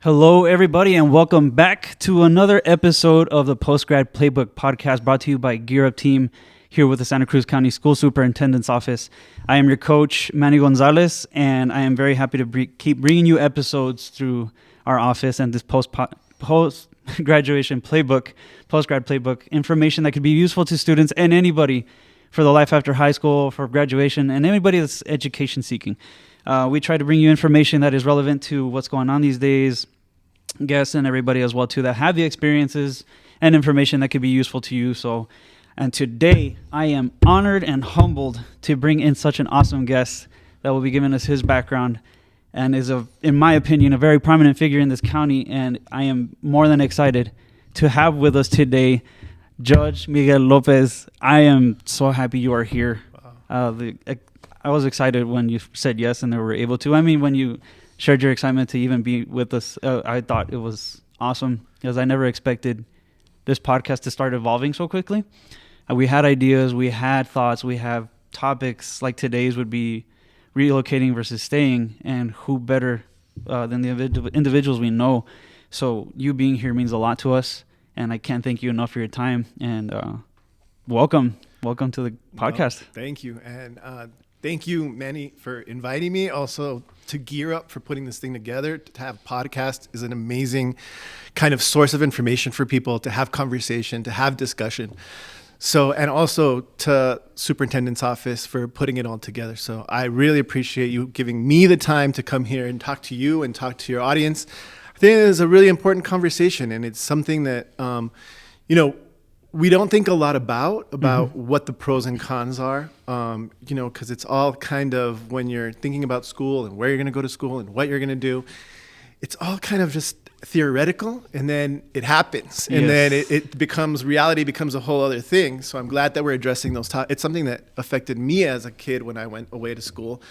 Hello, everybody, and welcome back to another episode of the Post-Grad Playbook podcast brought to you by Gear Up Team here with the Santa Cruz County School Superintendent's Office. I am your coach, Manny Gonzalez, and I am very happy to keep bringing you episodes through our office and this post-graduation playbook, Post-Grad Playbook, information that could be useful to students and anybody for the life after high school, for graduation, and anybody that's education seeking. We try to bring you information that is relevant to what's going on these days, guests and everybody as well too that have the experiences and information that could be useful to you. And today I am honored and humbled to bring in such an awesome guest that will be giving us his background and is, in my opinion, a very prominent figure in this county. And I am more than excited to have with us today Judge Miguel Lopez. I am so happy you are here. Wow. I was excited when you said yes and they were able to. I mean, when you shared your excitement to even be with us, I thought it was awesome because I never expected this podcast to start evolving so quickly. We had ideas, we had thoughts, we have topics like today's would be relocating versus staying, and who better than the individuals we know. So you being here means a lot to us, and I can't thank you enough for your time. And welcome to the podcast. Well, thank you. And thank you, Manny, for inviting me. Also, to Gear Up for putting this thing together. To have a podcast is an amazing kind of source of information for people to have conversation, to have discussion. So, and also to Superintendent's Office for putting it all together. So I really appreciate you giving me the time to come here and talk to you and talk to your audience. I think it is a really important conversation, and it's something that, we don't think a lot about what the pros and cons are, because it's all kind of, when you're thinking about school and where you're going to go to school and what you're going to do, it's all kind of just theoretical, and then it happens, and then it becomes, reality becomes a whole other thing. So I'm glad that we're addressing those topics. It's something that affected me as a kid when I went away to school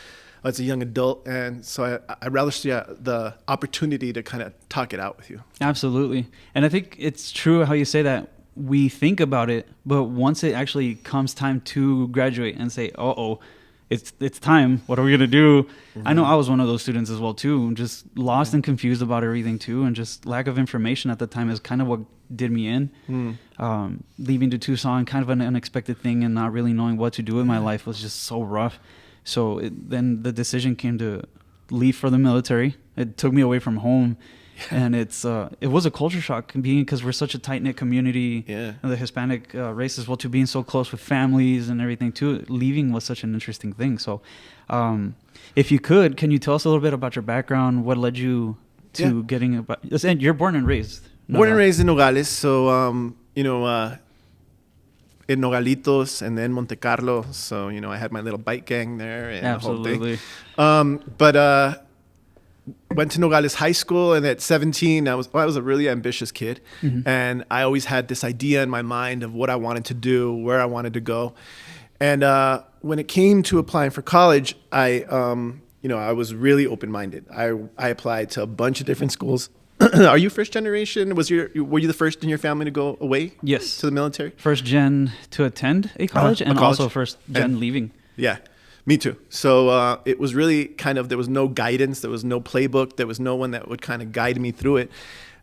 as a young adult, and so I relish the opportunity to kind of talk it out with you. Absolutely. And I think it's true how you say that. We think about it, but once it actually comes time to graduate and say, it's time, what are we gonna do? Mm-hmm. I know I was one of those students as well too, just lost and confused about everything too, and just lack of information at the time is kind of what did me in. Leaving to Tucson, kind of an unexpected thing, and not really knowing what to do with my life was just so rough. So then the decision came to leave for the military. It took me away from home. And it was a culture shock being, because we're such a tight-knit community, and the Hispanic race as well, to being so close with families and everything too. Leaving was such an interesting thing. So if you can you tell us a little bit about your background? What led you to getting about, and you're born and raised? Born and raised in Nogales. So, in Nogalitos and then Monte Carlo. So, I had my little bike gang there and Absolutely. the whole thing. But went to Nogales High School, and at 17, I was a really ambitious kid, and I always had this idea in my mind of what I wanted to do, where I wanted to go. And when it came to applying for college, I was really open-minded. I applied to a bunch of different schools. Are you first generation? Were you the first in your family to go away? Yes. To the military? First gen to attend a college, and also first gen leaving. Yeah. Me too. So it was really kind of, there was no guidance, there was no playbook, there was no one that would kind of guide me through it.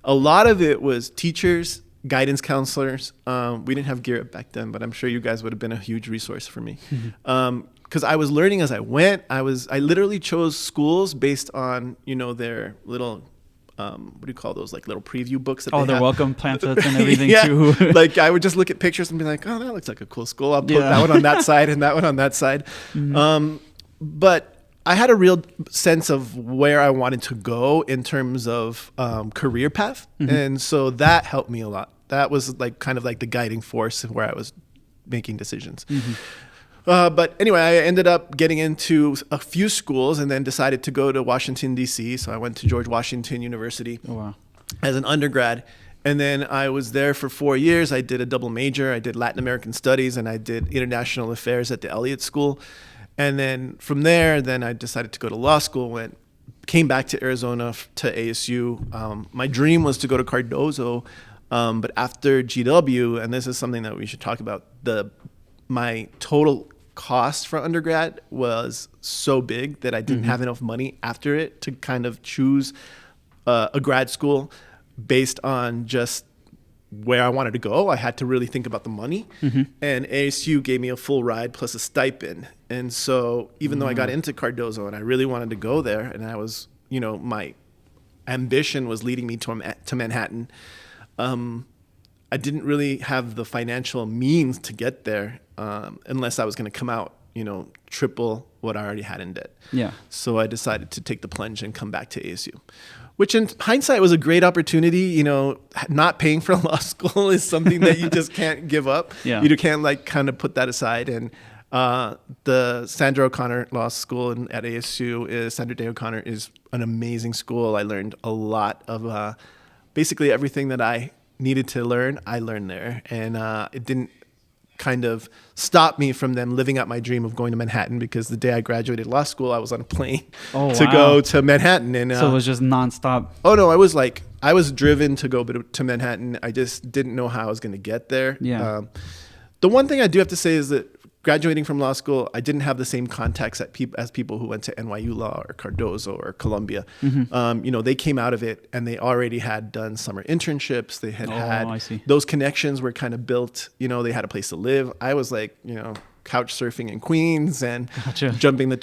A lot of it was teachers, guidance counselors. We didn't have Gear Up back then, but I'm sure you guys would have been a huge resource for me. Because I was learning as I went. I literally chose schools based on, their little, what do you call those, like little preview books that they their have? welcome pamphlets and everything too. Like I would just look at pictures and be like, oh, that looks like a cool school. I'll put that one on that side and that one on that side. But I had a real sense of where I wanted to go in terms of career path. And so that helped me a lot. That was kind of like the guiding force where I was making decisions. But anyway, I ended up getting into a few schools and then decided to go to Washington, D.C. So I went to George Washington University as an undergrad. And then I was there for 4 years. I did a double major. I did Latin American Studies, and I did International Affairs at the Elliott School. And then from there, I decided to go to law school, came back to Arizona to ASU. My dream was to go to Cardozo, but after GW, and this is something that we should talk about, my total cost for undergrad was so big that I didn't have enough money after it to kind of choose a grad school based on just where I wanted to go. I had to really think about the money, and ASU gave me a full ride plus a stipend. And so even though I got into Cardozo and I really wanted to go there, and I was, my ambition was leading me to Manhattan, I didn't really have the financial means to get there unless I was going to come out, triple what I already had in debt. Yeah. So I decided to take the plunge and come back to ASU, which in hindsight was a great opportunity. Not paying for law school is something that you just can't give up. Yeah. You can't kind of put that aside. And the Sandra O'Connor Law School at ASU, Sandra Day O'Connor, is an amazing school. I learned a lot of basically everything that I needed to learn. I learned there, and it didn't kind of stop me from then living out my dream of going to Manhattan, because the day I graduated law school, I was on a plane to go to Manhattan. And so it was just nonstop. Oh no, I was driven to go to Manhattan. I just didn't know how I was going to get there. Yeah. The one thing I do have to say is that graduating from law school, I didn't have the same contacts as people who went to NYU Law or Cardozo or Columbia. They came out of it and they already had done summer internships. They had I see. Those connections were kind of built. They had a place to live. I was like, couch surfing in Queens and jumping the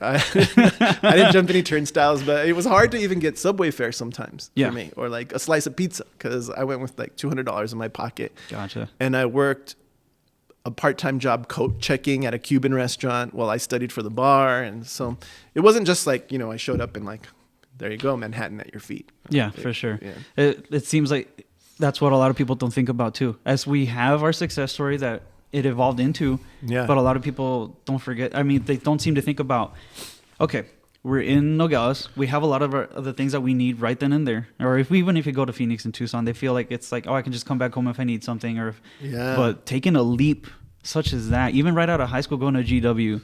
I didn't jump any turnstiles, but it was hard to even get subway fare sometimes for me, or like a slice of pizza, because I went with like $200 in my pocket. Gotcha. And I worked a part-time job coat checking at a Cuban restaurant while I studied for the bar. And so it wasn't just like, I showed up and like, there you go, Manhattan at your feet. Yeah, for sure. Yeah. It seems like that's what a lot of people don't think about too. As we have our success story that it evolved into, but a lot of people don't forget. I mean, they don't seem to think about, okay, we're in Nogales. We have a lot of the things that we need right then and there. Or even if you go to Phoenix and Tucson, they feel like it's like, oh, I can just come back home if I need something. But taking a leap such as that, even right out of high school, going to GW,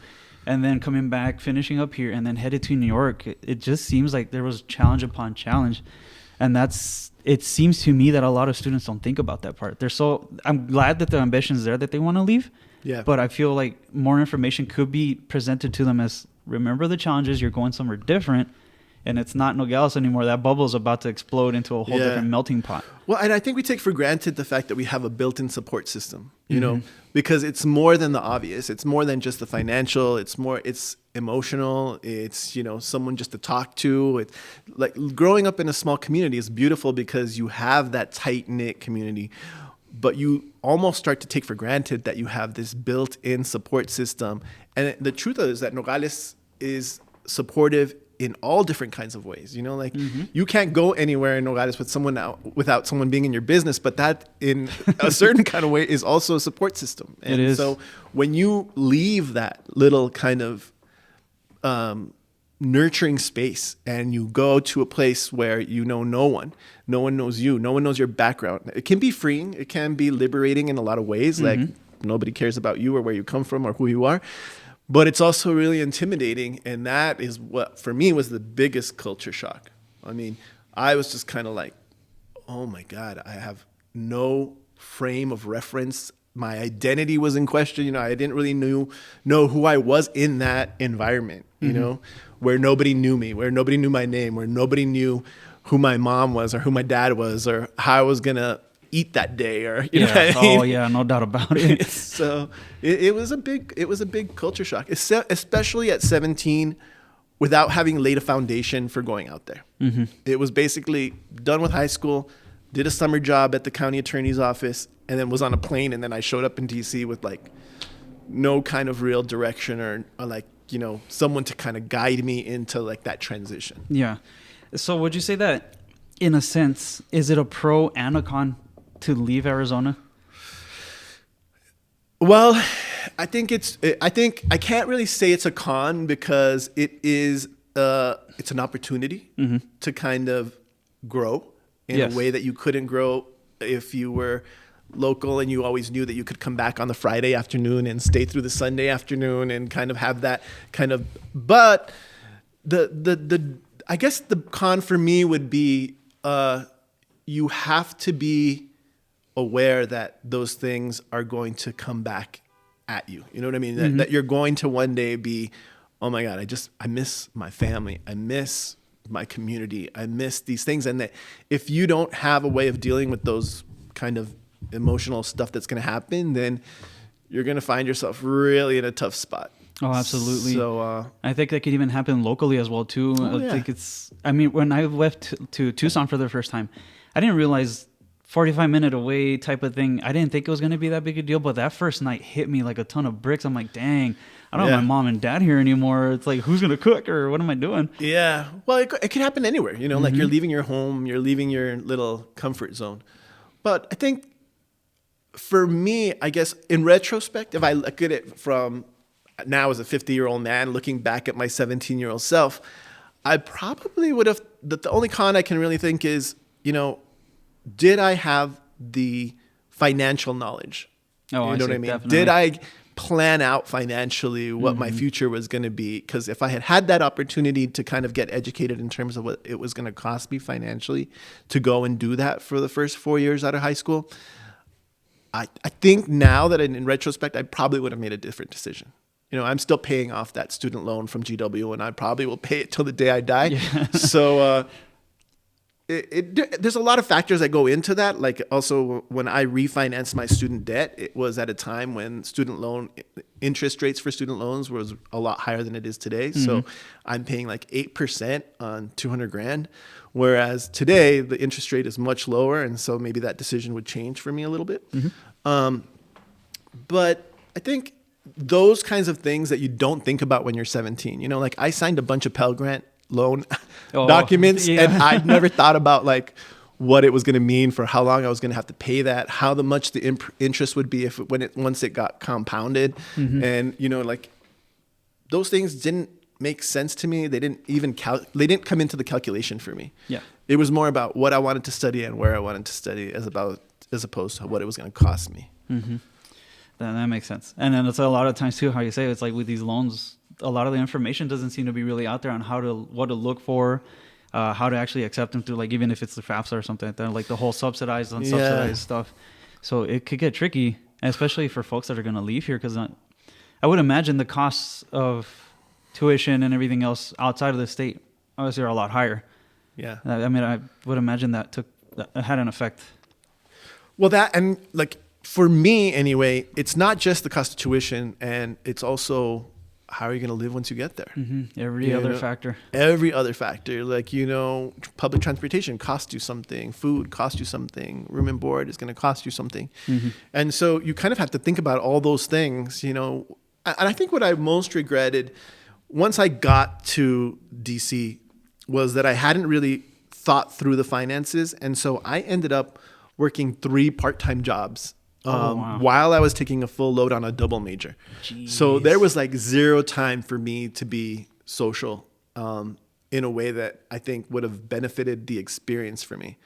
and then coming back, finishing up here, and then headed to New York, it just seems like there was challenge upon challenge. And it seems to me that a lot of students don't think about that part. I'm glad that the ambition's there, that they want to leave. Yeah. But I feel like more information could be presented to them as, remember the challenges, you're going somewhere different, and it's not Nogales anymore. That bubble is about to explode into a whole different melting pot. Well, and I think we take for granted the fact that we have a built-in support system, because it's more than the obvious. It's more than just the financial. It's emotional. It's, someone just to talk to. It's like growing up in a small community is beautiful because you have that tight-knit community, but you almost start to take for granted that you have this built-in support system. And the truth is that Nogales is supportive in all different kinds of ways. You can't go anywhere in Nogales without someone being in your business, but that in a certain kind of way is also a support system. And it is. So when you leave that little kind of nurturing space and you go to a place where no one knows you, no one knows your background, it can be freeing, it can be liberating in a lot of ways. Like nobody cares about you or where you come from or who you are. But it's also really intimidating, and that is what, for me, was the biggest culture shock. I mean, I was just kind of like, oh my God, I have no frame of reference. My identity was in question. I didn't really know who I was in that environment, where nobody knew me, where nobody knew my name, where nobody knew who my mom was or who my dad was or how I was going to eat that day, or you know what I mean? Oh yeah, no doubt about it. So it was a big culture shock, especially at 17, without having laid a foundation for going out there. It was basically done with high school, did a summer job at the county attorney's office, and then was on a plane, and then I showed up in DC with like no kind of real direction or like someone to kind of guide me into like that transition. Yeah. So would you say that, in a sense, is it a pro and a con to leave Arizona? Well, I think I can't really say it's a con, because it's an opportunity to kind of grow in a way that you couldn't grow if you were local and you always knew that you could come back on the Friday afternoon and stay through the Sunday afternoon and kind of have that kind of. But I guess the con for me would be you have to be aware that those things are going to come back at you. You know what I mean? That you're going to one day be, oh my God, I miss my family. I miss my community. I miss these things. And that if you don't have a way of dealing with those kind of emotional stuff that's going to happen, then you're going to find yourself really in a tough spot. Oh, absolutely. So I think that could even happen locally as well too. I mean, when I left to Tucson for the first time, I didn't realize 45-minute away type of thing. I didn't think it was going to be that big a deal, but that first night hit me like a ton of bricks. I'm like, dang, I don't have my mom and dad here anymore. It's like, who's going to cook or what am I doing? Yeah. Well, it could happen anywhere, like you're leaving your home, you're leaving your little comfort zone. But I think for me, I guess in retrospect, if I look at it from now as a 50-year-old man, looking back at my 17-year-old self, I probably would have, the only con I can really think is, did I have the financial knowledge? Oh, you know what I mean? Definitely. Did I plan out financially what my future was going to be? Because if I had had that opportunity to kind of get educated in terms of what it was going to cost me financially to go and do that for the first 4 years out of high school, I think now that in retrospect, I probably would have made a different decision. I'm still paying off that student loan from GW, and I probably will pay it till the day I die. Yeah. So there's a lot of factors that go into that. Like also when I refinanced my student debt, it was at a time when student loan interest rates for student loans was a lot higher than it is today. So I'm paying like 8% on $200,000, whereas today the interest rate is much lower. And so maybe that decision would change for me a little bit. But I think those kinds of things that you don't think about when you're 17, like I signed a bunch of Pell Grant loan documents, and I'd never thought about like what it was going to mean for how long I was going to have to pay that, how much the interest would be once it got compounded. And like those things didn't make sense to me. They didn't even they didn't come into the calculation for me. It was more about what I wanted to study and where I wanted to study as opposed to what it was going to cost me. That makes sense. And then it's a lot of times too, how you say it's like with these loans, a lot of the information doesn't seem to be really out there on what to look for, how to actually accept them through, like even if it's the FAFSA or something like that, like the whole subsidized, unsubsidized stuff. So it could get tricky, especially for folks that are going to leave here, because I would imagine the costs of tuition and everything else outside of the state obviously are a lot higher. Yeah. I mean, I would imagine that had an effect. Well, that, and like for me anyway, it's not just the cost of tuition, and it's also how are you going to live once you get there? Every other factor. Every other factor. Like, public transportation costs you something. Food costs you something. Room and board is going to cost you something. And so you kind of have to think about all those things, And I think what I most regretted once I got to DC was that I hadn't really thought through the finances. And so I ended up working 3 part-time jobs while I was taking a full load on a double major. Jeez. So there was like 0 time for me to be social in a way that I think would have benefited the experience for me.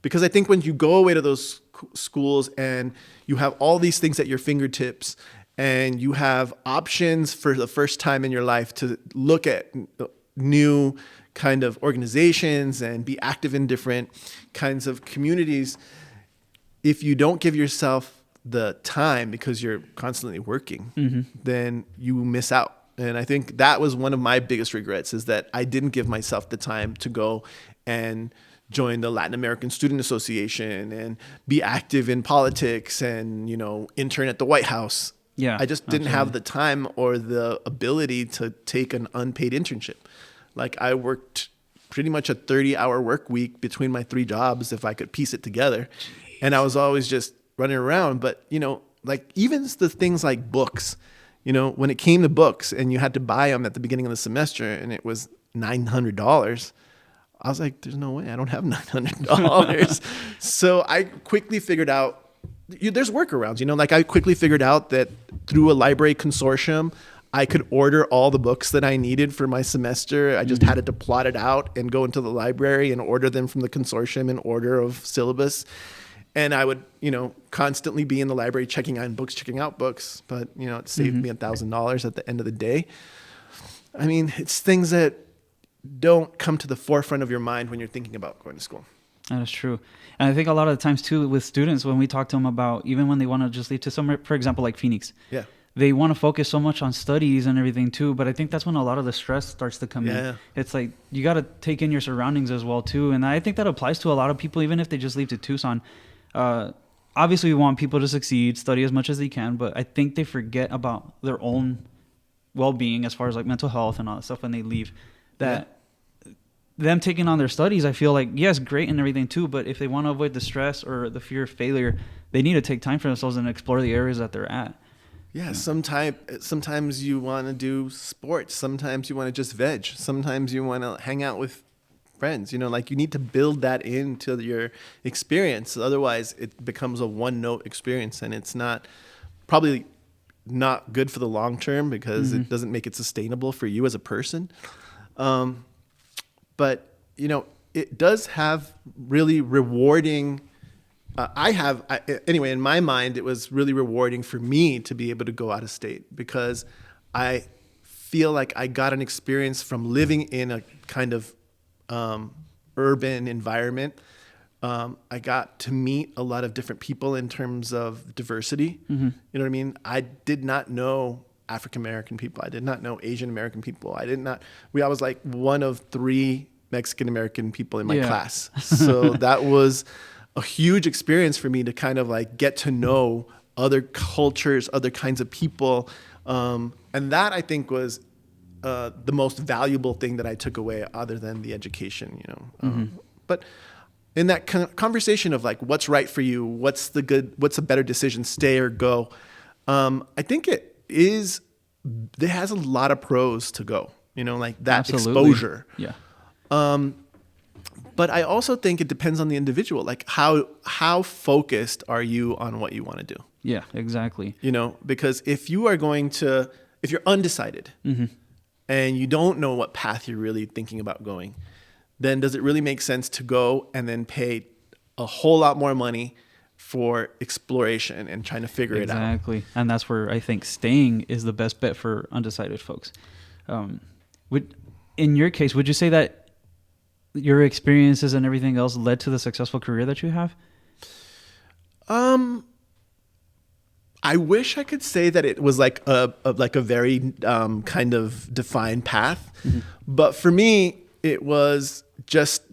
Because I think when you go away to those schools and you have all these things at your fingertips and you have options for the first time in your life to look at new kind of organizations and be active in different kinds of communities, if you don't give yourself the time because you're constantly working, then you miss out. And I think that was one of my biggest regrets, is that I didn't give myself the time to go and join the Latin American Student Association and be active in politics and, intern at the White House. I just didn't have the time or the ability to take an unpaid internship. Like I worked pretty much a 30-hour work week between my 3 jobs if I could piece it together. Jeez. And I was always just running around. But, like even the things like books, when it came to books and you had to buy them at the beginning of the semester and it was $900, I was like, there's no way I don't have $900. So I quickly figured out there's workarounds, like I quickly figured out that through a library consortium, I could order all the books that I needed for my semester. I just had to plot it out and go into the library and order them from the consortium in order of syllabus. And I would, constantly be in the library checking out books, checking out books. But, it saved me $1,000 at the end of the day. I mean, it's things that don't come to the forefront of your mind when you're thinking about going to school. That is true. And I think a lot of the times, too, with students, when we talk to them about, even when they want to just leave to somewhere, for example, like Phoenix. Yeah. they want to focus so much on studies and everything too. But I think that's when a lot of the stress starts to come in. It's like you got to take in your surroundings as well too. And I think that applies to a lot of people, even if they just leave to Tucson. Obviously, we want people to succeed, study as much as they can, but I think they forget about their own well-being as far as like mental health and all that stuff when they leave. That them taking on their studies, I feel like, yes, great and everything too, but if they want to avoid the stress or the fear of failure, they need to take time for themselves and explore the areas that they're at. Yeah, sometimes you want to do sports. Sometimes you want to just veg. Sometimes you want to hang out with friends. You know, like you need to build that into your experience. Otherwise, it becomes a one-note experience, and it's probably not good for the long term because it doesn't make it sustainable for you as a person. But, you know, it does have really rewarding. Anyway, in my mind, it was really rewarding for me to be able to go out of state because I feel like I got an experience from living in a kind of urban environment. I got to meet a lot of different people in terms of diversity. You know what I mean? I did not know African American people. I did not know Asian American people. I was like one of 3 Mexican American people in my class. So that was a huge experience for me to kind of like get to know other cultures, other kinds of people. And that I think was the most valuable thing that I took away other than the education, you know. But in that conversation of like, what's right for you? What's a better decision, stay or go? I think it has a lot of pros to go, you know, like that exposure. Yeah. But I also think it depends on the individual. Like how focused are you on what you want to do? Yeah, exactly. You know, because if you're undecided and you don't know what path you're really thinking about going, then does it really make sense to go and then pay a whole lot more money for exploration and trying to figure it out? Exactly. And that's where I think staying is the best bet for undecided folks. In your case, would you say that your experiences and everything else led to the successful career that you have? I wish I could say that it was like a very kind of defined path, but for me, it was just,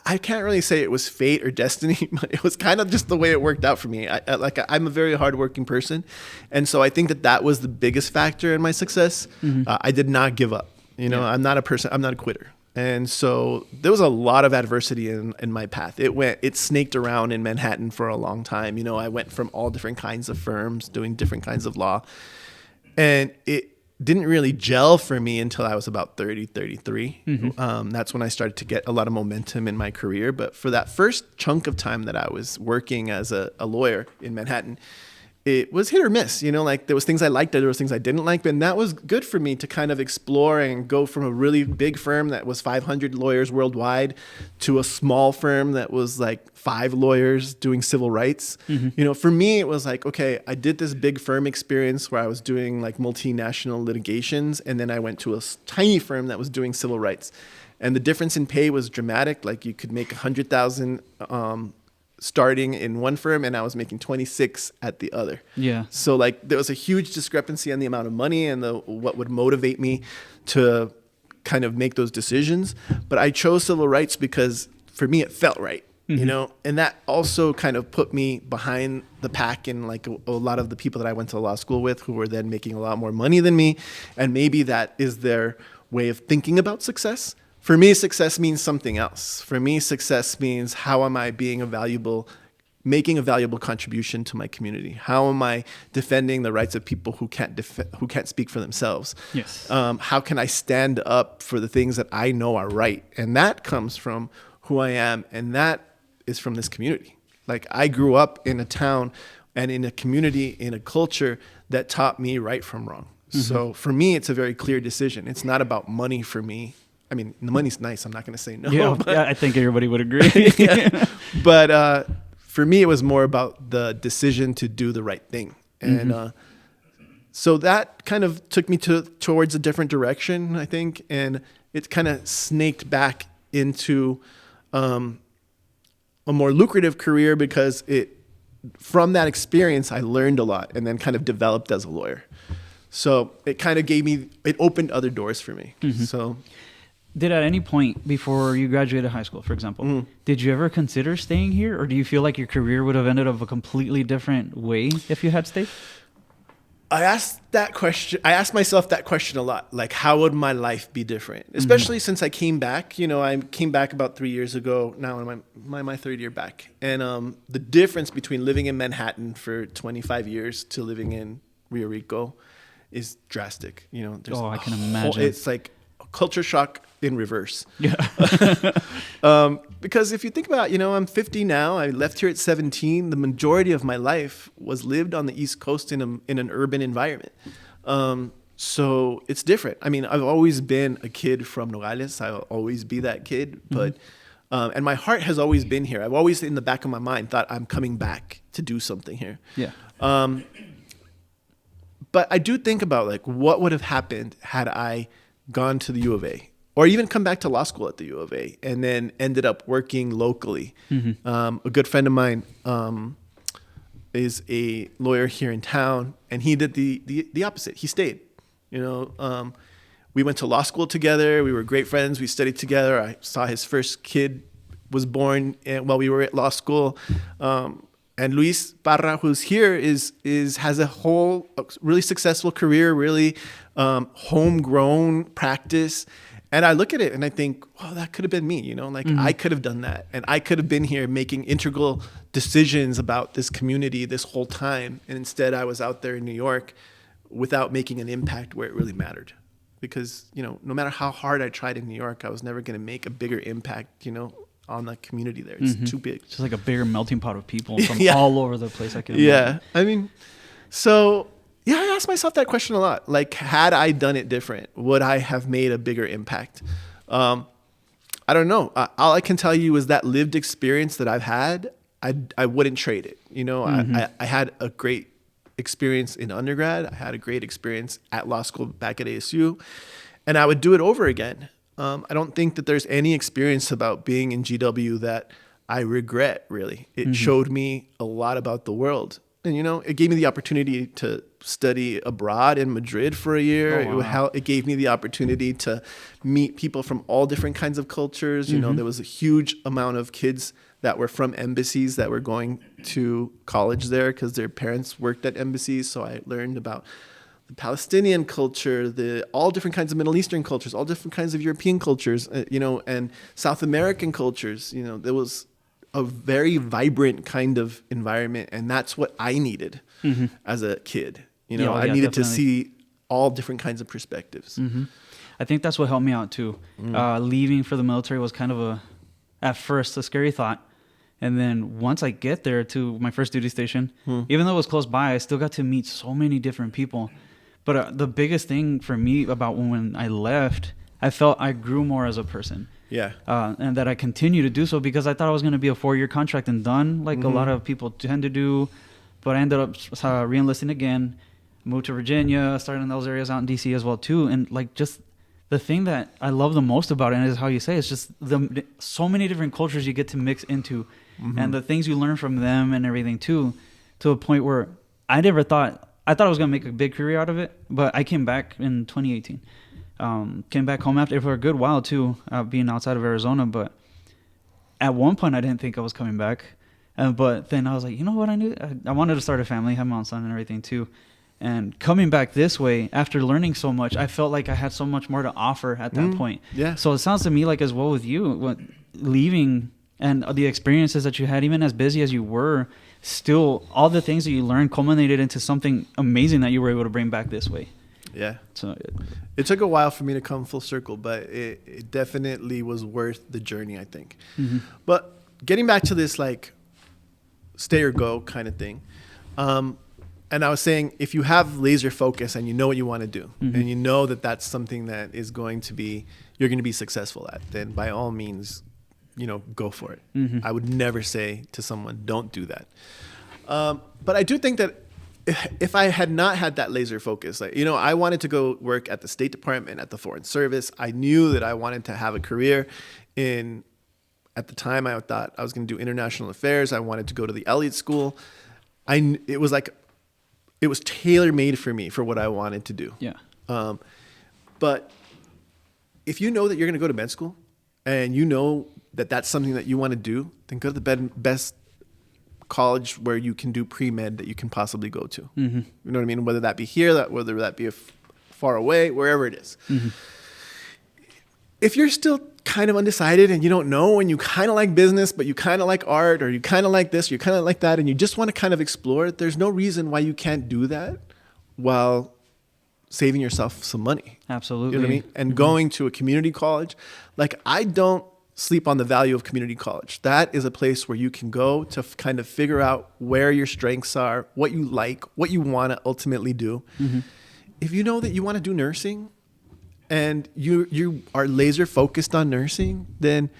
I can't really say it was fate or destiny, but it was kind of just the way it worked out for me. I'm a very hardworking person, and so I think that was the biggest factor in my success. I did not give up. You know, I'm not a quitter. And so there was a lot of adversity in my path. It snaked around in Manhattan for a long time. You know, I went from all different kinds of firms doing different kinds of law. And it didn't really gel for me until I was about 33. That's when I started to get a lot of momentum in my career. But for that first chunk of time that I was working as a lawyer in Manhattan, it was hit or miss, you know, like there was things I liked, there was things I didn't like, and that was good for me to kind of explore and go from a really big firm that was 500 lawyers worldwide to a small firm that was like 5 lawyers doing civil rights. You know, for me, it was like, okay, I did this big firm experience where I was doing like multinational litigations, and then I went to a tiny firm that was doing civil rights. And the difference in pay was dramatic. Like you could make $100,000 starting in one firm, and I was making 26 at the other. Yeah. So like there was a huge discrepancy on the amount of money and what would motivate me to kind of make those decisions. But I chose civil rights because for me it felt right, you know, and that also kind of put me behind the pack in like a lot of the people that I went to law school with who were then making a lot more money than me. And maybe that is their way of thinking about success. For me, success means something else. For me, success means how am I making a valuable contribution to my community? How am I defending the rights of people who can't speak for themselves? Yes. How can I stand up for the things that I know are right? And that comes from who I am, and that is from this community. Like I grew up in a town and in a community, in a culture that taught me right from wrong. So for me, it's a very clear decision. It's not about money for me. I mean, the money's nice. I'm not going to say no. Yeah, I think everybody would agree. But for me, it was more about the decision to do the right thing. And so that kind of took me towards a different direction, I think. And it kind of snaked back into a more lucrative career because from that experience, I learned a lot and then kind of developed as a lawyer. So it kind of it opened other doors for me. So Did at any point before you graduated high school, for example, did you ever consider staying here, or do you feel like your career would have ended up a completely different way if you had stayed? I asked myself that question a lot. Like, how would my life be different? Especially since I came back. You know, I came back about 3 years ago. Now in my third year back. And the difference between living in Manhattan for 25 years to living in Rio Rico is drastic. You know, I can imagine. It's like a culture shock in reverse. Yeah. Because if you think about, you know, I'm 50 now. I left here at 17. The majority of my life was lived on the East Coast in an urban environment. So it's different. I mean, I've always been a kid from Nogales. I'll always be that kid. But and my heart has always been here. I've always, in the back of my mind, thought I'm coming back to do something here. Yeah. But I do think about, like, what would have happened had I gone to the U of A, or even come back to law school at the U of A, and then ended up working locally. A good friend of mine is a lawyer here in town, and he did the opposite. He stayed. You know, we went to law school together. We were great friends. We studied together. I saw his first kid was born while we were at law school. And Luis Parra, who's here, has a whole really successful career, really homegrown practice. And I look at it and I think, well, that could have been me, you know, like I could have done that. And I could have been here making integral decisions about this community this whole time. And instead I was out there in New York without making an impact where it really mattered. Because, you know, no matter how hard I tried in New York, I was never going to make a bigger impact, you know, on the community there. It's too big. It's just like a bigger melting pot of people from all over the place. I can imagine. Yeah. I mean, so yeah, I asked myself that question a lot. Like, had I done it different, would I have made a bigger impact? I don't know. All I can tell you is that lived experience that I've had, I wouldn't trade it. You know, I had a great experience in undergrad. I had a great experience at law school back at ASU, and I would do it over again. I don't think that there's any experience about being in GW that I regret, really. It showed me a lot about the world. And, you know, it gave me the opportunity to study abroad in Madrid for a year. Oh, wow. It gave me the opportunity to meet people from all different kinds of cultures. You know, there was a huge amount of kids that were from embassies that were going to college there because their parents worked at embassies. So I learned about the Palestinian culture, all different kinds of Middle Eastern cultures, all different kinds of European cultures, you know, and South American cultures. You know, there was a very vibrant kind of environment, and that's what I needed as a kid. You know, I needed to see all different kinds of perspectives. I think that's what helped me out too. Leaving for the military was kind of at first a scary thought. And then once I get there to my first duty station, even though it was close by, I still got to meet so many different people. But the biggest thing for me about when I left, I felt I grew more as a person. Yeah. And that I continue to do so because I thought I was going to be a 4-year contract and done, like a lot of people tend to do. But I ended up re-enlisting again, moved to Virginia, started in those areas out in DC as well too. And like just the thing that I love the most about it is how you say it's just so many different cultures you get to mix into and the things you learn from them and everything too, to a point where I thought I was going to make a big career out of it, but I came back in 2018. Came back home after for a good while too, being outside of Arizona. But at one point I didn't think I was coming back. But then I was like, you know what I wanted to start a family, have my own son and everything too. And coming back this way, after learning so much, I felt like I had so much more to offer at that point. Yeah. So it sounds to me like as well with you, leaving and the experiences that you had, even as busy as you were, still all the things that you learned culminated into something amazing that you were able to bring back this way. Yeah. So it took a while for me to come full circle, but it definitely was worth the journey, I think. But getting back to this, like, stay or go kind of thing. And I was saying, if you have laser focus and you know what you want to do, and you know that that's something that is you're going to be successful at, then by all means, you know, go for it. I would never say to someone, don't do that. But I do think that if I had not had that laser focus, like, you know, I wanted to go work at the State Department, at the Foreign Service. I knew that I wanted to have a career at the time I thought I was going to do international affairs. I wanted to go to the Elliott School. it was like, it was tailor made for me for what I wanted to do. Yeah. But if you know that you're going to go to med school and you know that that's something that you want to do, then go to the best college where you can do pre-med that you can possibly go to. Mm-hmm. You know what I mean? Whether that be here, whether that be far away, wherever it is. Mm-hmm. If you're still kind of undecided and you don't know, and you kind of like business, but you kind of like art, or you kind of like this, you kind of like that, and you just want to kind of explore it, there's no reason why you can't do that while saving yourself some money. Absolutely. You know what I mean? And going to a community college, like, I don't sleep on the value of community college. That is a place where you can go to kind of figure out where your strengths are, what you like, what you want to ultimately do. Mm-hmm. If you know that you want to do nursing and you are laser focused on nursing, then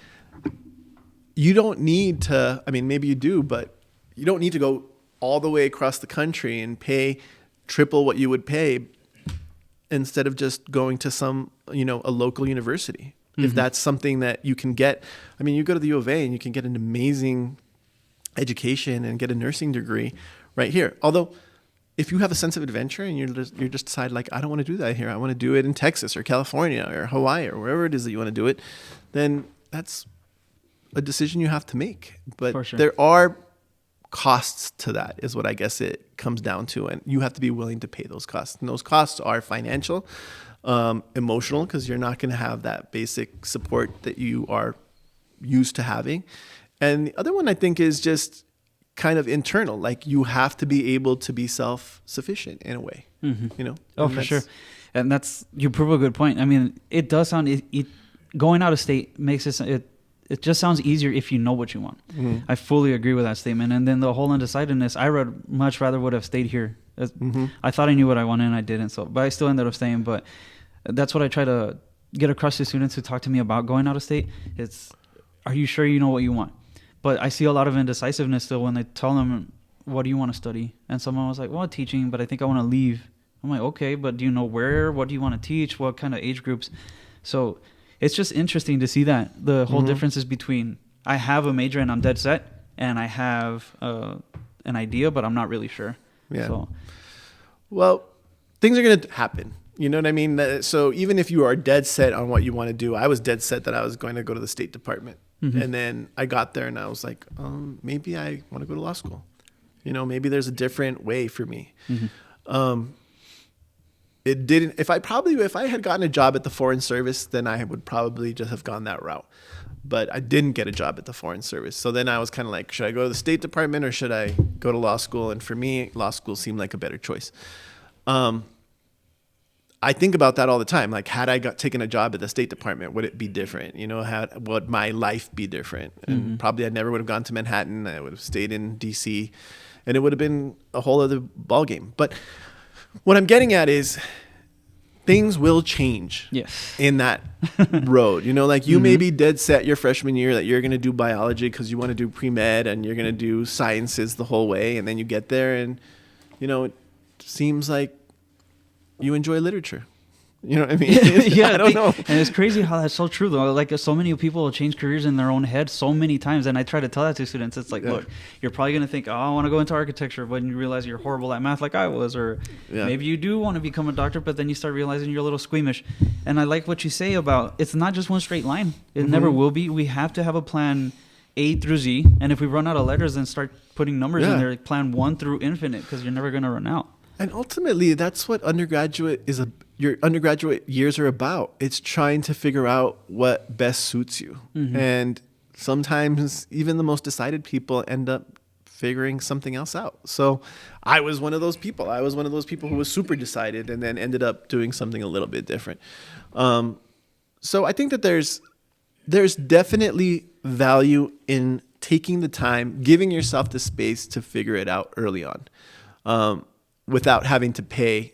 you don't need to, I mean, maybe you do, but you don't need to go all the way across the country and pay triple what you would pay instead of just going to some, a local university. Mm-hmm. If that's something that you can get, I mean, you go to the U of A and you can get an amazing education and get a nursing degree right here. Although, if you have a sense of adventure and you're just decide, like, I don't want to do that here, I want to do it in Texas or California or Hawaii or wherever it is that you want to do it, then that's a decision you have to make. But For sure. There are costs to that, is what I guess it comes down to, and you have to be willing to pay those costs. And those costs are financial, emotional, because you're not going to have that basic support that you are used to having. And the other one, I think, is just kind of internal. Like, you have to be able to be self-sufficient in a way, Mm-hmm. Oh, for sure. And you prove a good point. I mean, it does sound, going out of state makes it just sounds easier if you know what you want. Mm-hmm. I fully agree with that statement. And then the whole undecidedness, much rather would have stayed here. I thought I knew what I wanted and I didn't. But I still ended up staying. But that's what I try to get across to students who talk to me about going out of state. Are you sure you know what you want? But I see a lot of indecisiveness still when they tell them, what do you want to study? And someone was like, well, teaching, but I think I want to leave. I'm like, okay, but do you know where? What do you want to teach? What kind of age groups? So it's just interesting to see that the whole differences between I have a major and I'm dead set, and I have an idea, but I'm not really sure. Yeah. So. Well, things are going to happen. You know what I mean? So even if you are dead set on what you want to do, I was dead set that I was going to go to the State Department. Mm-hmm. And then I got there and I was like, maybe I want to go to law school. Maybe there's a different way for me. Mm-hmm. It didn't. If I had gotten a job at the Foreign Service, then I would probably just have gone that route. But I didn't get a job at the Foreign Service. So then I was kind of like, should I go to the State Department or should I go to law school? And for me, law school seemed like a better choice. I think about that all the time. Like, had I taken a job at the State Department, would it be different? Would my life be different? And probably I never would have gone to Manhattan. I would have stayed in D.C. and it would have been a whole other ballgame. But what I'm getting at is things will change. Yes. In that road. You may be dead set your freshman year that you're going to do biology because you want to do pre-med and you're going to do sciences the whole way. And then you get there and, it seems like you enjoy literature. You know what I mean? Yeah, I don't know. And it's crazy how that's so true, though. Like, so many people will change careers in their own head so many times. And I try to tell that to students. It's like, look, you're probably going to think, I want to go into architecture, but you realize you're horrible at math like I was. Or maybe you do want to become a doctor, but then you start realizing you're a little squeamish. And I like what you say about it's not just one straight line. It never will be. We have to have a plan A through Z. And if we run out of letters, then start putting numbers in there, like plan 1 through infinite, because you're never going to run out. And ultimately, that's what your undergraduate years are about. It's trying to figure out what best suits you. Mm-hmm. And sometimes even the most decided people end up figuring something else out. So I was one of those people. I was one of those people who was super decided and then ended up doing something a little bit different. So I think that there's definitely value in taking the time, giving yourself the space to figure it out early on. Without having to pay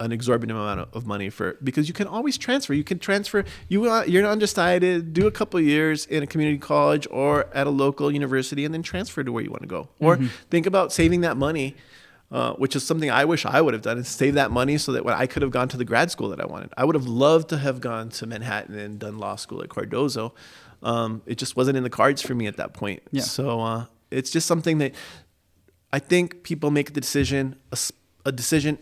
an exorbitant amount of money because you can always transfer. You can transfer. You're undecided. Do a couple of years in a community college or at a local university, and then transfer to where you want to go. Or think about saving that money, which is something I wish I would have done. Is save that money so that when I could have gone to the grad school that I wanted. I would have loved to have gone to Manhattan and done law school at Cardozo. It just wasn't in the cards for me at that point. Yeah. So it's just something that I think people make a decision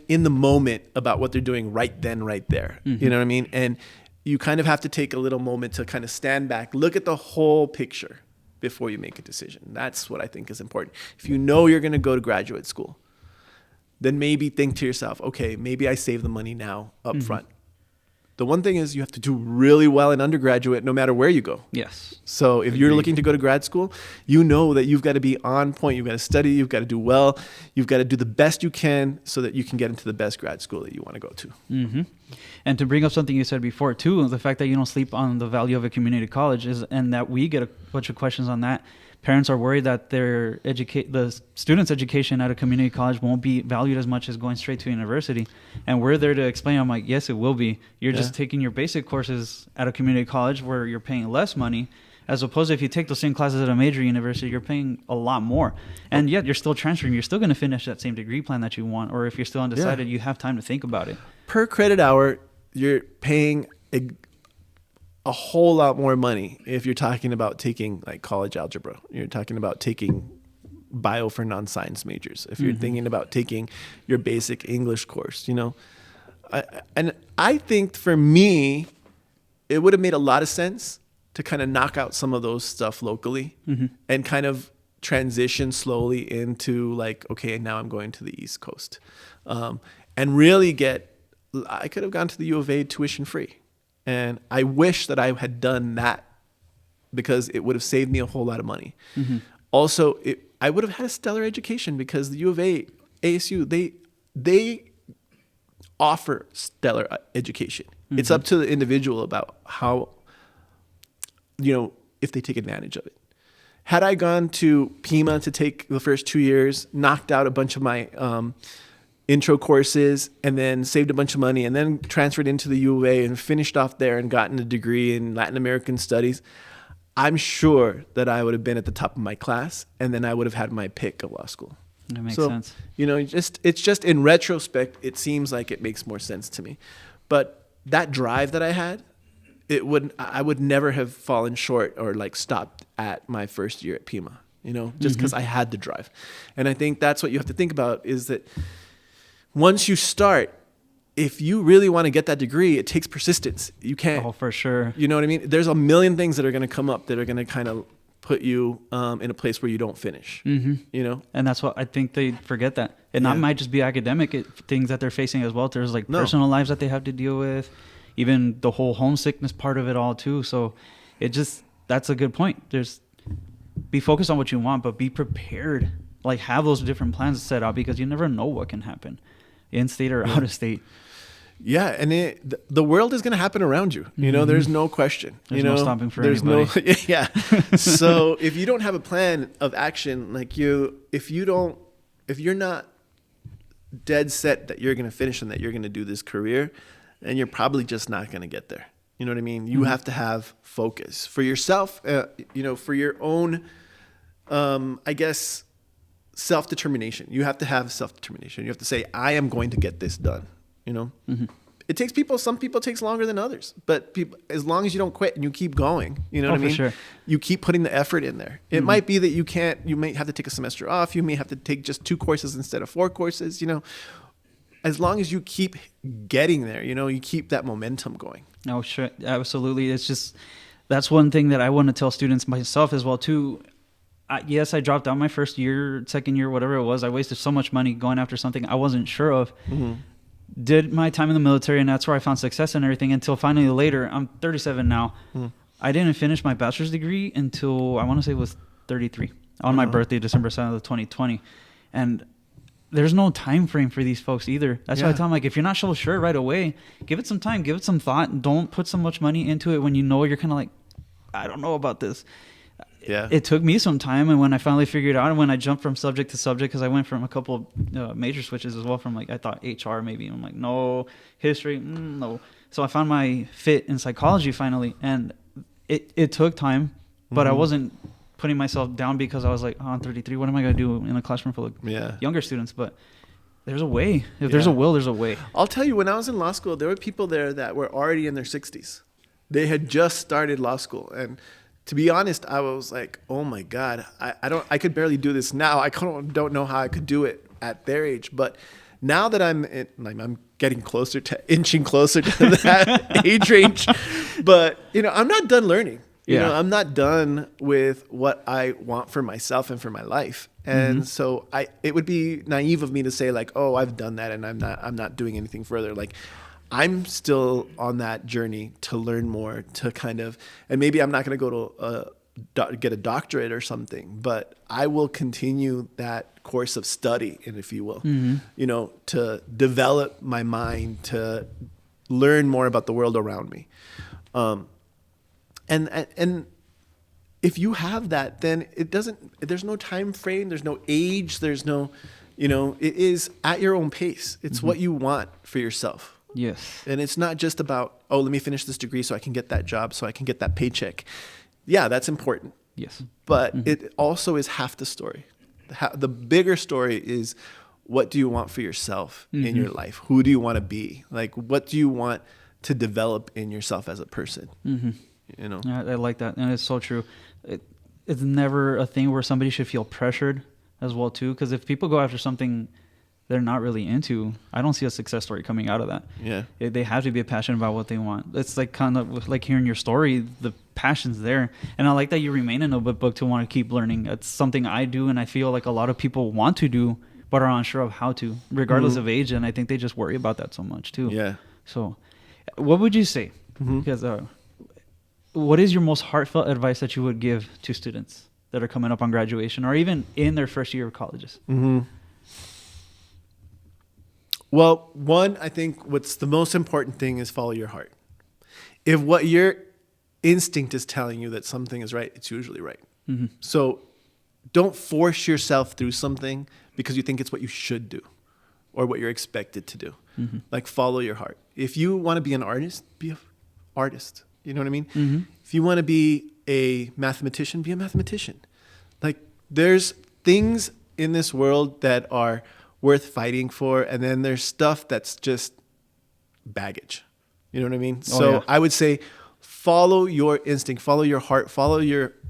in the moment about what they're doing right then, right there. You know what I mean? And you kind of have to take a little moment to kind of stand back, look at the whole picture before you make a decision. That's what I think is important. If you know you're going to go to graduate school, then maybe think to yourself, okay, maybe I save the money now up front. The one thing is you have to do really well in undergraduate no matter where you go. Yes. So if you're looking to go to grad school, you know that you've got to be on point. You've got to study. You've got to do well. You've got to do the best you can so that you can get into the best grad school that you want to go to. Mm-hmm. And to bring up something you said before, too, the fact that you don't sleep on the value of a community college and that we get a bunch of questions on that. Parents are worried that the student's education at a community college won't be valued as much as going straight to university. And we're there to explain. I'm like, yes, it will be. You're just taking your basic courses at a community college where you're paying less money, as opposed to if you take those same classes at a major university, you're paying a lot more. And yet you're still transferring. You're still going to finish that same degree plan that you want. Or if you're still undecided, you have time to think about it. Per credit hour, you're paying a whole lot more money if you're talking about taking like college algebra. You're talking about taking bio for non-science majors. If you're thinking about taking your basic English course, you know. And I think for me, it would have made a lot of sense to kind of knock out some of those stuff locally and kind of transition slowly into like, okay, now I'm going to the East Coast. And really I could have gone to the U of A tuition free. And I wish that I had done that because it would have saved me a whole lot of money. Also, I would have had a stellar education because the U of A, ASU, they offer stellar education. It's up to the individual about how, you know, if they take advantage of it. Had I gone to Pima to take the first 2 years, knocked out a bunch of my intro courses and then saved a bunch of money and then transferred into the U of A and finished off there and gotten a degree in Latin American studies, I'm sure that I would have been at the top of my class and then I would have had my pick of law school. That makes sense. You know, it's just in retrospect, it seems like it makes more sense to me. But that drive that I had, I would never have fallen short or like stopped at my first year at Pima, you know, just because I had the drive. And I think that's what you have to think about is that once you start, if you really want to get that degree, it takes persistence. You can't. Oh, for sure. You know what I mean? There's a million things that are going to come up that are going to kind of put you in a place where you don't finish. You know? And that's what I think they forget that. And that might just be academic things that they're facing as well. There's like personal lives that they have to deal with, even the whole homesickness part of it all too. So that's a good point. Be focused on what you want, but be prepared. Like have those different plans set out because you never know what can happen. In state or out of state. Yeah, and the world is going to happen around you. You know, there's no question. There's no stopping for anybody. So if you don't have a plan of action, like if you're not dead set that you're going to finish and that you're going to do this career, then you're probably just not going to get there. You know what I mean? You have to have focus for yourself. You know, for your own, I guess, self-determination. You have to have self-determination. You have to say, I am going to get this done. You know, it takes some people takes longer than others, but as long as you don't quit and you keep going, you know what I mean? Sure. You keep putting the effort in there. It might be that you may have to take a semester off. You may have to take just 2 courses instead of 4 courses, you know, as long as you keep getting there, you know, you keep that momentum going. Oh, sure. Absolutely. That's one thing that I want to tell students myself as well too. Yes, I dropped out my first year, second year, whatever it was. I wasted so much money going after something I wasn't sure of. Did my time in the military, and that's where I found success and everything until finally later. I'm 37 now. I didn't finish my bachelor's degree until I want to say it was 33 on my birthday, December 7th of 2020. And there's no time frame for these folks either. That's why I tell them, like, if you're not so sure right away, give it some time, give it some thought. Don't put so much money into it when you know you're kind of like, I don't know about this. Yeah. It took me some time, and when I finally figured it out, and when I jumped from subject to subject, because I went from a couple major switches as well, from like I thought HR maybe, I'm like no, history, no. So I found my fit in psychology finally, and it took time, but I wasn't putting myself down because I was like, oh, I'm 33, what am I gonna do in a classroom full of younger students? But there's a way. If there's a will, there's a way. I'll tell you, when I was in law school, there were people there that were already in their 60s. They had just started law school, and to be honest, I was like, oh my God, I could barely do this now. I don't know how I could do it at their age. But now that I'm getting closer to inching closer to that age range, but I'm not done learning. I'm not done with what I want for myself and for my life. And so it would be naive of me to say like, oh, I've done that and I'm not doing anything further. Like, I'm still on that journey to learn more, to kind of, and maybe I'm not going to go to get a doctorate or something, but I will continue that course of study, and if you will, to develop my mind, to learn more about the world around me. And if you have that, then there's no time frame, there's no age, there's no, it is at your own pace. It's what you want for yourself. Yes. And it's not just about, oh, let me finish this degree so I can get that job, so I can get that paycheck. Yeah, that's important. Yes. But it also is half the story. The bigger story is, what do you want for yourself in your life? Who do you want to be? Like, what do you want to develop in yourself as a person? I like that. And it's so true. It's never a thing where somebody should feel pressured as well, too. Because if people go after something they're not really into, I don't see a success story coming out of that. Yeah. They have to be passionate about what they want. It's like kind of like hearing your story, the passion's there. And I like that you remain in a book to want to keep learning. It's something I do, and I feel like a lot of people want to do, but are unsure of how to, regardless of age. And I think they just worry about that so much too. Yeah. So what would you say? Because what is your most heartfelt advice that you would give to students that are coming up on graduation or even in their first year of colleges? Well, one, I think what's the most important thing is follow your heart. If what your instinct is telling you that something is right, it's usually right. So don't force yourself through something because you think it's what you should do or what you're expected to do. Like, follow your heart. If you want to be an artist, be an artist. You know what I mean? If you want to be a mathematician, be a mathematician. Like, there's things in this world that are worth fighting for, and then there's stuff that's just baggage. You know what I mean? I would say follow your instinct, follow your heart, follow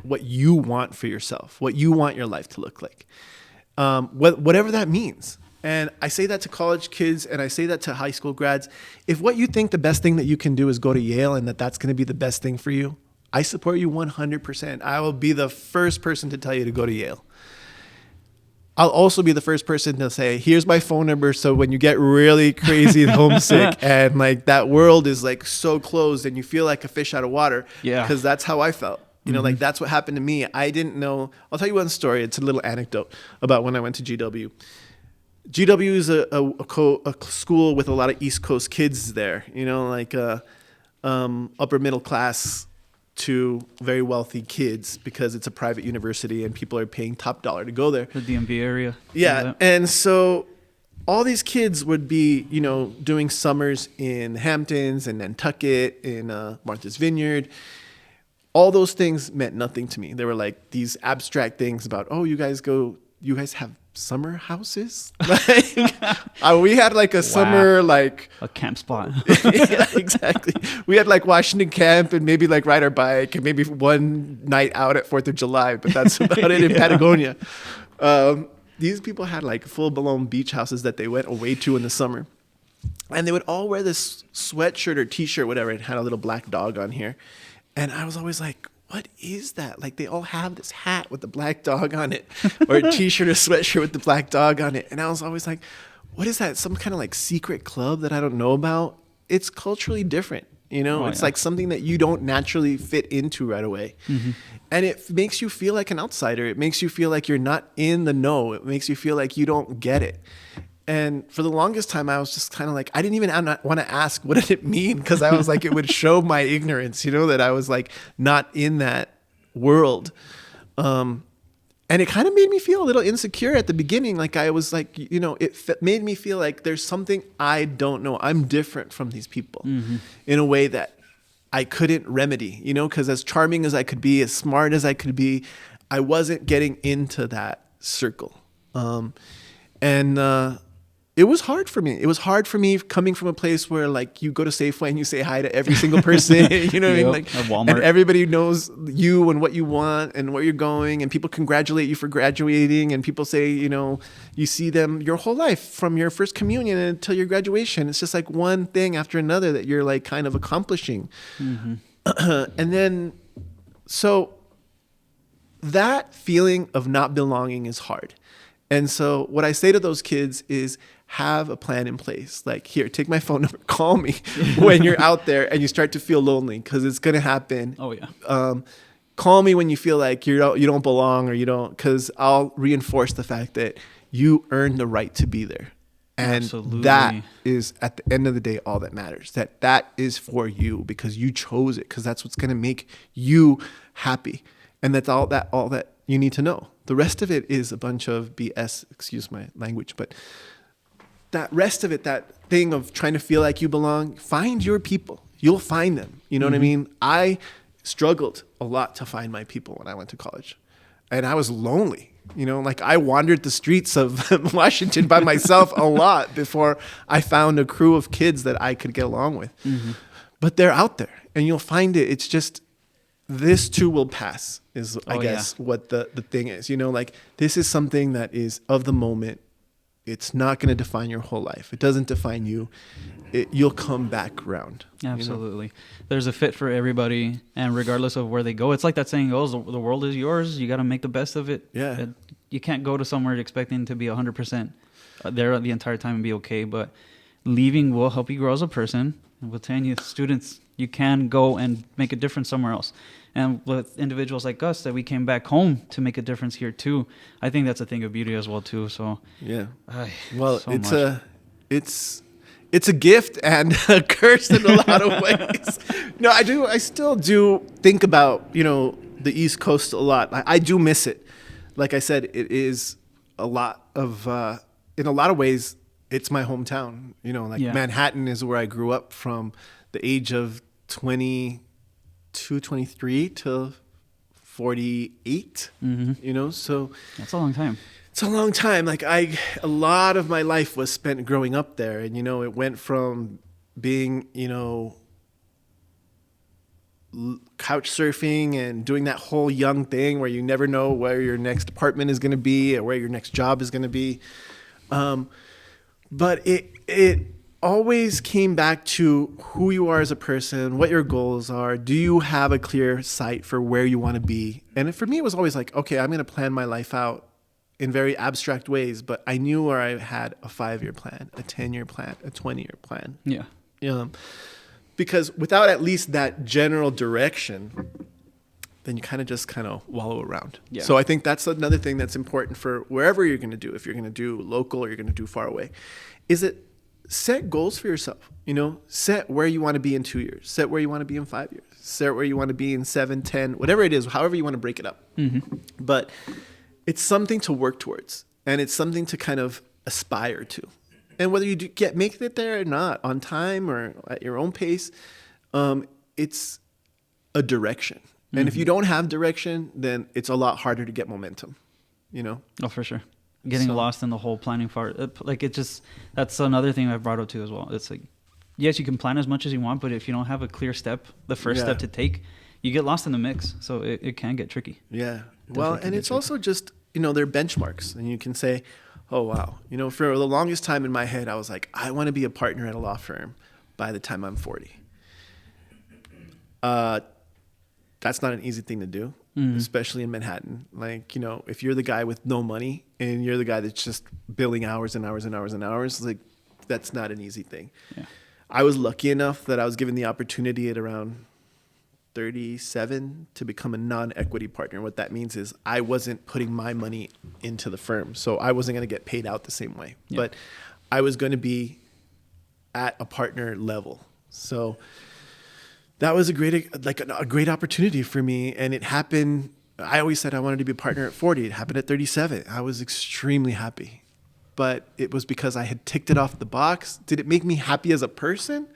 what you want for yourself, what you want your life to look like, whatever that means. And I say that to college kids, and I say that to high school grads. If what you think the best thing that you can do is go to Yale, and that's going to be the best thing for you, I support you 100%. I will be the first person to tell you to go to Yale. I'll also be the first person to say, here's my phone number, so when you get really crazy and homesick and like that world is like so closed and you feel like a fish out of water, because that's how I felt. Like, that's what happened to me. I didn't know. I'll tell you one story. It's a little anecdote about when I went to GW. GW is a school with a lot of East Coast kids there, like upper middle class to very wealthy kids, because it's a private university and people are paying top dollar to go there. The DMV area. Yeah. And so all these kids would be, doing summers in Hamptons and Nantucket, in Martha's Vineyard. All those things meant nothing to me. They were like these abstract things about, oh, you guys have summer houses? We had like a summer, like a camp spot. Yeah, exactly. We had like Washington camp and maybe like ride our bike and maybe one night out at 4th of July, but that's about it in Patagonia. These people had like full-blown beach houses that they went away to in the summer. And they would all wear this sweatshirt or t-shirt, whatever, and had a little black dog on here. And I was always like, what is that? Like, they all have this hat with the black dog on it, or a t-shirt or sweatshirt with the black dog on it. And I was always like, what is that? Some kind of like secret club that I don't know about? It's culturally different. It's like something that you don't naturally fit into right away. And it makes you feel like an outsider. It makes you feel like you're not in the know. It makes you feel like you don't get it. And for the longest time, I was just kind of like, I didn't even want to ask, what did it mean? Because I was like, it would show my ignorance, that I was like not in that world. And it kind of made me feel a little insecure at the beginning. Like, I was like, it made me feel like there's something I don't know. I'm different from these people in a way that I couldn't remedy, because as charming as I could be, as smart as I could be, I wasn't getting into that circle. it was hard for me. It was hard for me coming from a place where like you go to Safeway and you say hi to every single person, you know what I mean? Like at Walmart. and everybody knows you and what you want and where you're going, and people congratulate you for graduating, and people say, you know, you see them your whole life from your first communion until your graduation. It's just like one thing after another that you're like kind of accomplishing. And then, so that feeling of not belonging is hard. And so what I say to those kids is have a plan in place. Like, here, take my phone number, call me when you're out there and you start to feel lonely, because it's going to happen. Oh, yeah. Call me when you feel like you don't belong, or you don't, because I'll reinforce the fact that you earned the right to be there. And Absolutely. that is, at the end of the day, all that matters. That is for you because you chose it, because that's what's going to make you happy. And that's all that you need to know. The rest of it is a bunch of BS, excuse my language, but that rest of it, that thing of trying to feel like you belong, find your people. You'll find them. You know what I mean? I struggled a lot to find my people when I went to college. And I was lonely. You know, like I wandered the streets of Washington by myself a lot before I found a crew of kids that I could get along with. But they're out there and you'll find it. It's just, this too will pass is, I guess, what the thing is. You know, like this is something that is of the moment. It's not going to define your whole life. It doesn't define you. You'll come back around. Absolutely. You know? There's a fit for everybody, and regardless of where they go, it's like that saying goes, the world is yours. You got to make the best of it. Yeah. You can't go to somewhere expecting to be 100% there the entire time and be okay, but leaving will help you grow as a person. And we'll tell you, students, you can go and make a difference somewhere else. And with individuals like us that we came back home to make a difference here too, I think that's a thing of beauty as well too. So yeah, well, it's a gift and a curse in a lot of ways. No, I still do think about, you know, the East Coast a lot. I do miss it. Like I said, it is a lot of in a lot of ways it's my hometown. You know, like Manhattan is where I grew up from the age of 22, 23 to 48, you know, so that's a long time. It's a long time. Like a lot of my life was spent growing up there. And, you know, it went from being, you know, couch surfing and doing that whole young thing where you never know where your next apartment is going to be or where your next job is going to be. But it always came back to who you are as a person, what your goals are. Do you have a clear sight for where you want to be? And for me, it was always like, okay, I'm going to plan my life out in very abstract ways, but I knew where I had a 5-year plan, a 10-year plan, a 20-year plan. Yeah. Because without at least that general direction, then you kind of wallow around. Yeah. So I think that's another thing that's important for wherever you're going to do, if you're going to do local or you're going to do far away, is it set goals for yourself. You know, set where you want to be in 2 years, set where you want to be in 5 years, set where you want to be in 7, 10, whatever it is, however you want to break it up. But it's something to work towards, and it's something to kind of aspire to. And whether you make it there or not, on time or at your own pace, it's a direction. And if you don't have direction, then it's a lot harder to get momentum, you know? Oh, for sure. Getting lost in the whole planning part. Like, that's another thing I've brought up too as well. It's like, yes, you can plan as much as you want, but if you don't have a clear step, the first step to take, you get lost in the mix. So it can get tricky. Yeah. Well, and it's also just, you know, they're benchmarks, and you can say, oh, wow. You know, for the longest time in my head, I was like, I want to be a partner at a law firm by the time I'm 40. That's not an easy thing to do, especially in Manhattan. Like, you know, if you're the guy with no money and you're the guy that's just billing hours and hours and hours and hours, like, that's not an easy thing. Yeah. I was lucky enough that I was given the opportunity at around 37 to become a non-equity partner. What that means is I wasn't putting my money into the firm, so I wasn't going to get paid out the same way. Yeah. But I was going to be at a partner level. So that was a great opportunity for me, and it happened. I always said I wanted to be a partner at 40. It happened at 37. I was extremely happy, but it was because I had ticked it off the box. Did it make me happy as a person?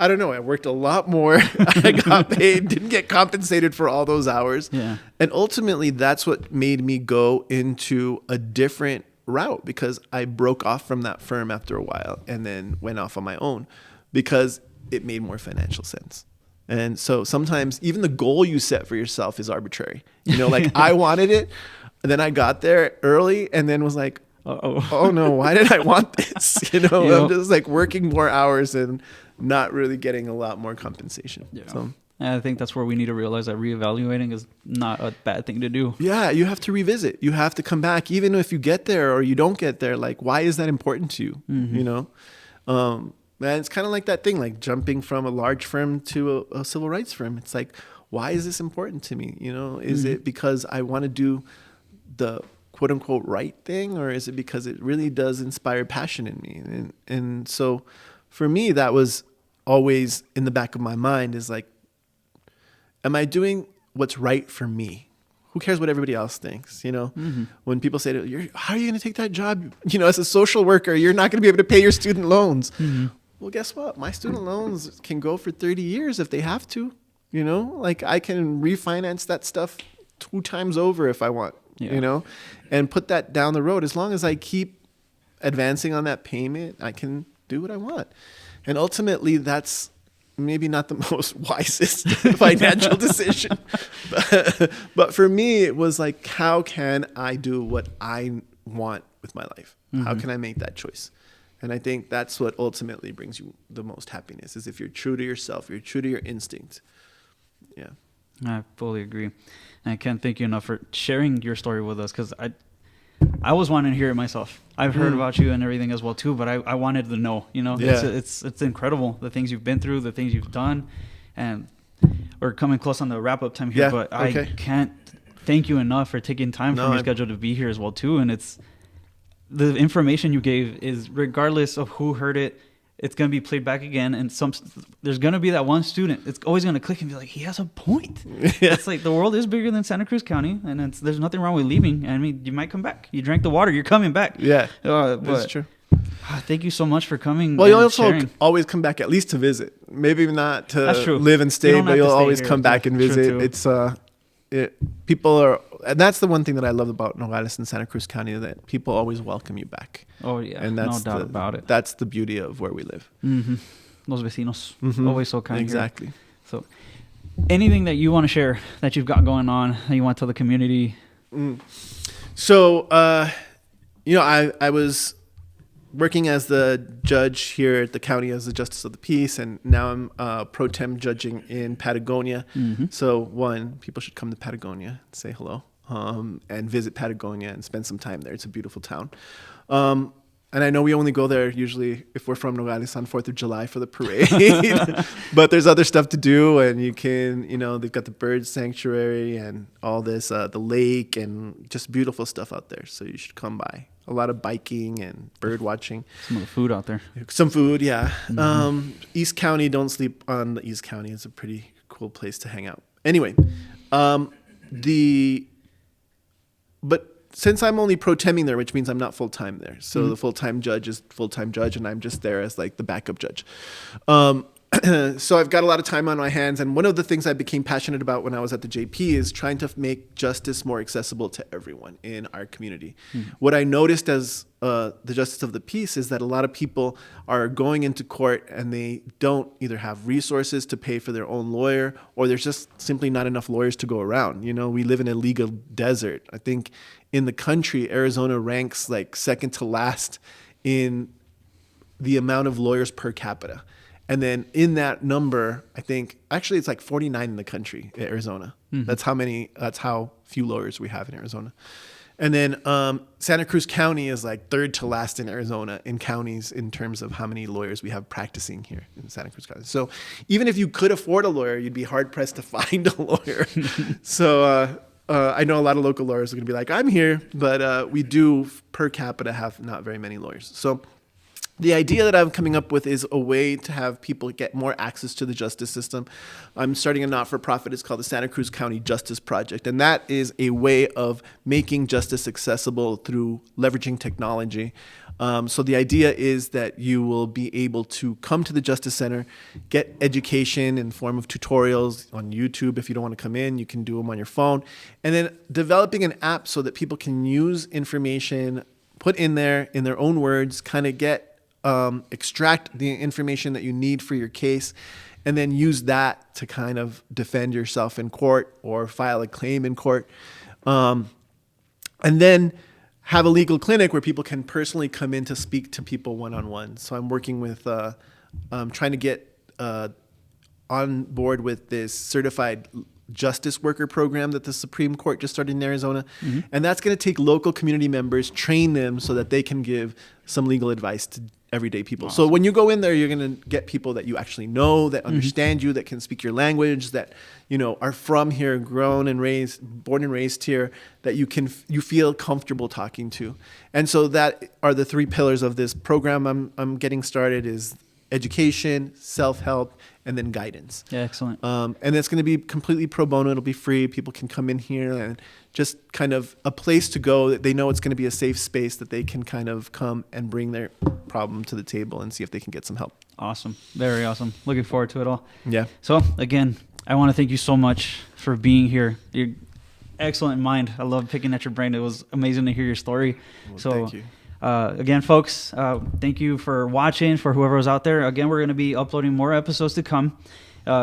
I don't know. I worked a lot more. I got paid, didn't get compensated for all those hours. Yeah. And ultimately, that's what made me go into a different route because I broke off from that firm after a while and then went off on my own because it made more financial sense. And so sometimes even the goal you set for yourself is arbitrary. Like I wanted it, and then I got there early and then was like, oh no, why did I want this? I'm just like working more hours and not really getting a lot more compensation. Yeah. So and I think that's where we need to realize that reevaluating is not a bad thing to do. yeah, you have to revisit. You have to come back, even if you get there or you don't get there. Like, why is that important to you? And it's kind of like that thing, like jumping from a large firm to a civil rights firm. It's like, why is this important to me? Is it because I want to do the quote unquote right thing, or is it because it really does inspire passion in me? And so for me, that was always in the back of my mind, is like, am I doing what's right for me? Who cares what everybody else thinks? When people say, how are you going to take that job? As a social worker, you're not going to be able to pay your student loans. Well, guess what? My student loans can go for 30 years if they have to. Like I can refinance that stuff 2 times over if I want, and put that down the road. As long as I keep advancing on that payment, I can do what I want. And ultimately, that's maybe not the most wisest financial decision. But for me, it was like, how can I do what I want with my life? How can I make that choice? And I think that's what ultimately brings you the most happiness, is if you're true to yourself, you're true to your instinct. Yeah. I fully agree. And I can't thank you enough for sharing your story with us, because I was wanting to hear it myself. I've heard about you and everything as well too, but I wanted to know, Yeah. It's incredible, the things you've been through, the things you've done. And we're coming close on the wrap up time here, Yeah, but okay. I can't thank you enough for taking time from your schedule to be here as well too. And the information you gave is, regardless of who heard it, it's going to be played back again. And there's going to be that one student. It's always going to click and be like, he has a point. Yeah. It's like, the world is bigger than Santa Cruz County, and there's nothing wrong with leaving. I mean, you might come back. You drank the water, you're coming back. Yeah, but that's true. Thank you so much for coming. Well, you'll and also sharing. always come back at least to visit. Maybe not to That's true. live and You stay, don't but have to you'll stay always here. come back and True, visit. too. People are, and that's the one thing that I love about Nogales and Santa Cruz County, that people always welcome you back. Oh, yeah. And that's no doubt about it. That's the beauty of where we live. Los vecinos. Mhm. Always so kind. Exactly. Here. So, anything that you want to share that you've got going on, that you want to tell the community? So, I was working as the judge here at the county as the justice of the peace, and now I'm pro tem judging in Patagonia. So, people should come to Patagonia and say hello, and visit Patagonia and spend some time there. It's a beautiful town. And I know we only go there usually if we're from Nogales on 4th of July for the parade, but there's other stuff to do, and you can, they've got the bird sanctuary and all this, the lake, and just beautiful stuff out there. So you should come by. A lot of biking and bird watching. Some of the food out there. Some food, yeah. East County, don't sleep on the East County. It's a pretty cool place to hang out. Anyway, but since I'm only pro temping there, which means I'm not full time there. So the full time judge is full time judge, and I'm just there as like the backup judge. So I've got a lot of time on my hands, and one of the things I became passionate about when I was at the JP is trying to make justice more accessible to everyone in our community. What I noticed as the justice of the peace is that a lot of people are going into court and they don't either have resources to pay for their own lawyer, or there's just simply not enough lawyers to go around. We live in a legal desert. I think in the country, Arizona ranks like second to last in the amount of lawyers per capita. And then in that number, I think actually it's like 49 in the country, Arizona. That's how few lawyers we have in Arizona. And then Santa Cruz County is like third to last in Arizona in counties in terms of how many lawyers we have practicing here in Santa Cruz County. So even if you could afford a lawyer, you'd be hard pressed to find a lawyer. So I know a lot of local lawyers are going to be like, I'm here, but we do per capita have not very many lawyers. So the idea that I'm coming up with is a way to have people get more access to the justice system. I'm starting a not-for-profit. It's called the Santa Cruz County Justice Project. And that is a way of making justice accessible through leveraging technology. So the idea is that you will be able to come to the Justice Center, get education in form of tutorials on YouTube. If you don't want to come in, you can do them on your phone. And then developing an app so that people can use information put in there in their own words, kind of extract the information that you need for your case, and then use that to kind of defend yourself in court or file a claim in court. And then have a legal clinic where people can personally come in to speak to people one-on-one. So I'm working with, trying to get on board with this certified justice worker program that the Supreme Court just started in Arizona. Mm-hmm. And that's going to take local community members, train them so that they can give some legal advice to everyday people. Awesome. So when you go in there, you're going to get people that you actually know, that understand you, that can speak your language, that, you know, are from here, born and raised here, that you feel comfortable talking to. And so that are the three pillars of this program I'm getting started: is education, self-help, and then guidance. Yeah, excellent. And it's going to be completely pro bono. It'll be free. People can come in here, and just kind of a place to go that they know it's going to be a safe space that they can kind of come and bring their problem to the table and see if they can get some help. Awesome. Very awesome. Looking forward to it all. Yeah. So again, I want to thank you so much for being here. You're excellent mind. I love picking at your brain. It was amazing to hear your story. Well, so thank you. Again, folks, thank you for watching. For whoever was out there, again, we're going to be uploading more episodes to come.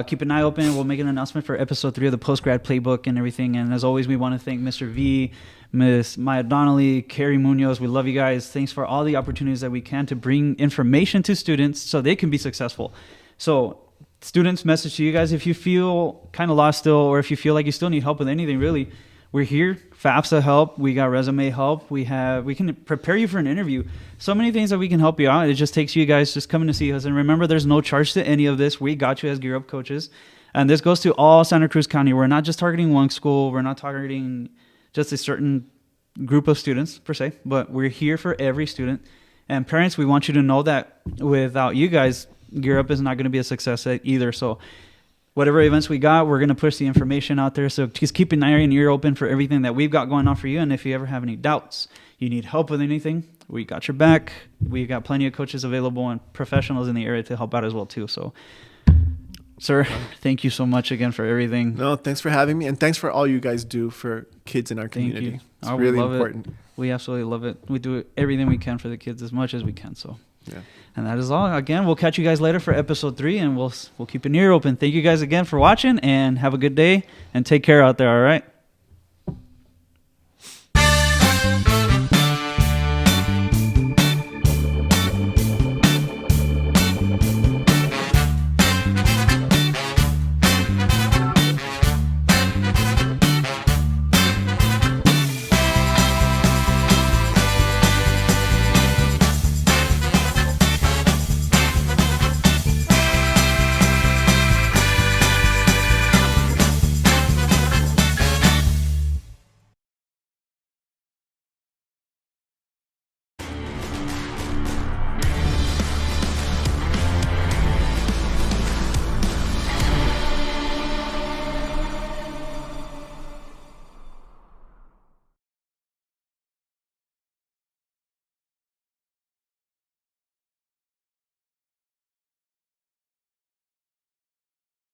Keep an eye open. We'll make an announcement for episode 3 of the Post-Grad Playbook and everything. And as always, we want to thank Mr. V, Miss Maya Donnelly, Carrie Munoz. We love you guys. Thanks for all the opportunities that we can to bring information to students so they can be successful. So students, message to you guys, if you feel kind of lost still, or if you feel like you still need help with anything, really, we're here. FAFSA help. We got resume help. We can prepare you for an interview. So many things that we can help you out. It just takes you guys just coming to see us. And remember, there's no charge to any of this. We got you as Gear Up coaches. And this goes to all Santa Cruz County. We're not just targeting one school. We're not targeting just a certain group of students per se, but we're here for every student. And parents, we want you to know that without you guys, Gear Up is not going to be a success either. So whatever events we got, we're going to push the information out there. So just keep an eye and ear open for everything that we've got going on for you. And if you ever have any doubts, you need help with anything, we got your back. We got plenty of coaches available and professionals in the area to help out as well too. So, sir, thank you so much again for everything. No, thanks for having me. And thanks for all you guys do for kids in our community. Thank you. It's really important. We absolutely love it. We do everything we can for the kids as much as we can. So. Yeah. And that is all. Again, we'll catch you guys later for episode 3, and we'll keep an ear open. Thank you guys again for watching, and have a good day, and take care out there, all right?